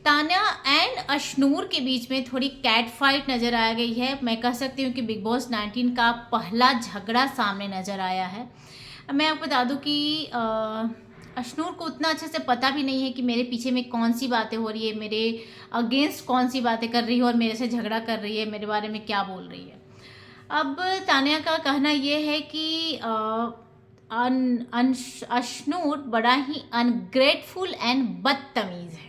Tanya and Ashnoor के बीच में थोड़ी कैट फाइट नज़र आ गई है। मैं कह सकती हूँ कि बिग बॉस 19 का पहला झगड़ा सामने नज़र आया है। मैं आपको बता दूँ कि अशनूर को उतना अच्छे से पता भी नहीं है कि मेरे पीछे में कौन सी बातें हो रही है, मेरे अगेंस्ट कौन सी बातें कर रही है और मेरे से झगड़ा कर रही है, मेरे बारे में क्या बोल रही है। अब तान्या का कहना यह है कि अशनूर बड़ा ही अनग्रेटफुल एंड बदतमीज़ है।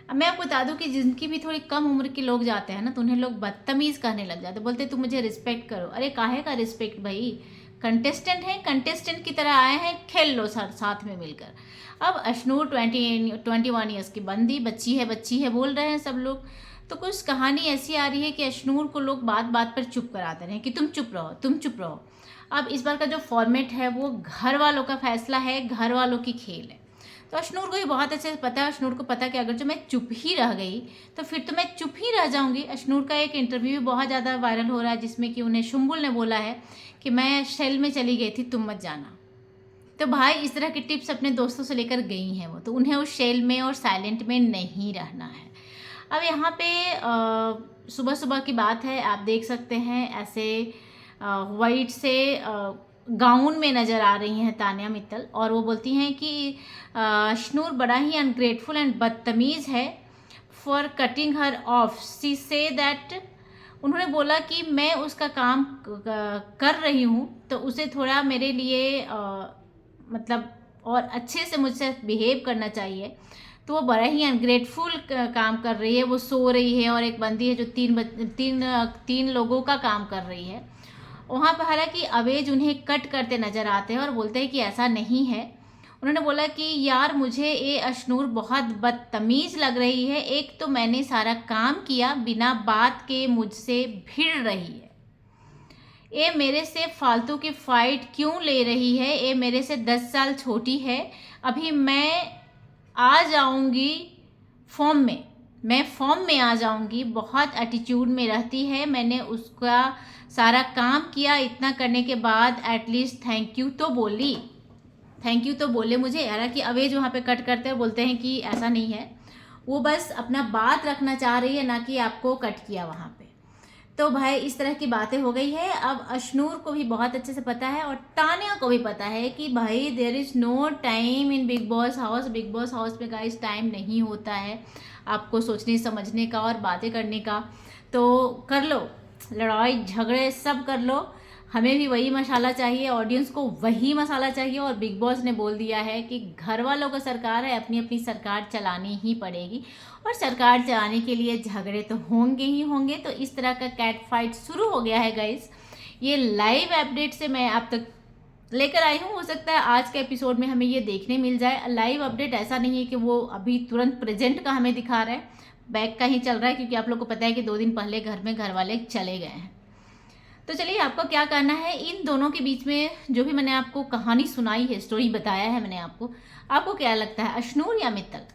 अब मैं आपको बता दूं कि जिनकी भी थोड़ी कम उम्र के लोग जाते हैं ना, तो उन्हें लोग बदतमीज़ कहने लग जाते, बोलते तू मुझे रिस्पेक्ट करो। अरे काहे का रिस्पेक्ट भाई, कंटेस्टेंट हैं, कंटेस्टेंट की तरह आए हैं, खेल लो साथ में मिलकर। अब अशनूर 21 ईयर्स की बच्ची है बोल रहे हैं सब लोग। तो कुछ कहानी ऐसी आ रही है कि अशनूर को लोग बात बात पर चुप कराते रहे कि तुम चुप रहो। अब इस बार का जो फॉर्मेट है वो घर वालों का फैसला है, घर वालों की खेल है। तो अशनूर को ये बहुत अच्छे से पता है। अशनूर को पता है कि अगर जो मैं चुप ही रह गई तो फिर तो मैं चुप ही रह जाऊंगी। अशनूर का एक इंटरव्यू भी बहुत ज़्यादा वायरल हो रहा है जिसमें कि उन्हें शुम्बुल ने बोला है कि मैं शेल में चली गई थी, तुम मत जाना। तो भाई इस तरह की टिप्स अपने दोस्तों से लेकर गई हैं वो, तो उन्हें उस शेल में और साइलेंट में नहीं रहना है। अब यहाँ पे सुबह सुबह की बात है, आप देख सकते हैं ऐसे वाइट से गाउन में नज़र आ रही हैं तान्या मित्तल, और वो बोलती हैं कि अशनूर बड़ा ही अनग्रेटफुल एंड बदतमीज़ है for cutting her off. See say that, उन्होंने बोला कि मैं उसका काम कर रही हूँ तो उसे थोड़ा मेरे लिए मतलब और अच्छे से मुझसे बिहेव करना चाहिए। तो वो बड़ा ही अनग्रेटफुल काम कर रही है, वो सो रही है और एक बंदी है जो तीन लोगों का काम कर रही है। वहाँ पर हालांकि अवेज उन्हें कट करते नज़र आते हैं और बोलते हैं कि ऐसा नहीं है। उन्होंने बोला कि यार मुझे ये अशनूर बहुत बदतमीज़ लग रही है, एक तो मैंने सारा काम किया बिना बात के मुझसे भिड़ रही है, ये मेरे से फालतू की फ़ाइट क्यों ले रही है, ये मेरे से 10 साल छोटी है, अभी मैं आ जाऊंगी फॉर्म में, मैं फॉर्म में आ जाऊंगी, बहुत एटीट्यूड में रहती है, मैंने उसका सारा काम किया, इतना करने के बाद एटलीस्ट थैंक यू तो बोले मुझे। हालांकि अवेज वहाँ पे कट करते हैं, बोलते हैं कि ऐसा नहीं है, वो बस अपना बात रखना चाह रही है, ना कि आपको कट किया वहाँ पे। तो भाई इस तरह की बातें हो गई है। अब अशनूर को भी बहुत अच्छे से पता है और तान्या को भी पता है कि भाई there is no time in Bigg Boss house में गाइस टाइम नहीं होता है आपको सोचने समझने का और बातें करने का। तो कर लो, लड़ाई झगड़े सब कर लो, हमें भी वही मसाला चाहिए, ऑडियंस को वही मसाला चाहिए। और बिग बॉस ने बोल दिया है कि घर वालों का सरकार है, अपनी अपनी सरकार चलानी ही पड़ेगी और सरकार चलाने के लिए झगड़े तो होंगे ही होंगे। तो इस तरह का कैट फाइट शुरू हो गया है गाइस। ये लाइव अपडेट से मैं आप तक लेकर आई हूँ। हो सकता है आज के एपिसोड में हमें ये देखने मिल जाए। लाइव अपडेट ऐसा नहीं है कि वो अभी तुरंत प्रेजेंट का हमें दिखा रहा है, बैक का ही चल रहा है, क्योंकि आप लोग को पता है कि 2 दिन पहले घर में घर वाले चले गए हैं। तो चलिए आपको क्या करना है, इन दोनों के बीच में जो भी मैंने आपको कहानी सुनाई है, स्टोरी बताया है मैंने आपको क्या लगता है, अशनूर या मित्तल,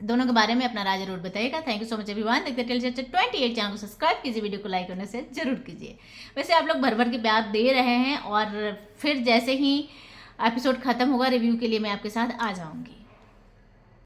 दोनों के बारे में अपना राय जरूर बताइएगा। Thank you so much everyone. देखते टेल चर्चा 28 चैनल को सब्सक्राइब कीजिए, वीडियो को लाइक करने से जरूर कीजिए। वैसे आप लोग भर भर के प्यार दे रहे हैं और फिर जैसे ही एपिसोड खत्म होगा रिव्यू के लिए मैं आपके साथ आ जाऊंगी।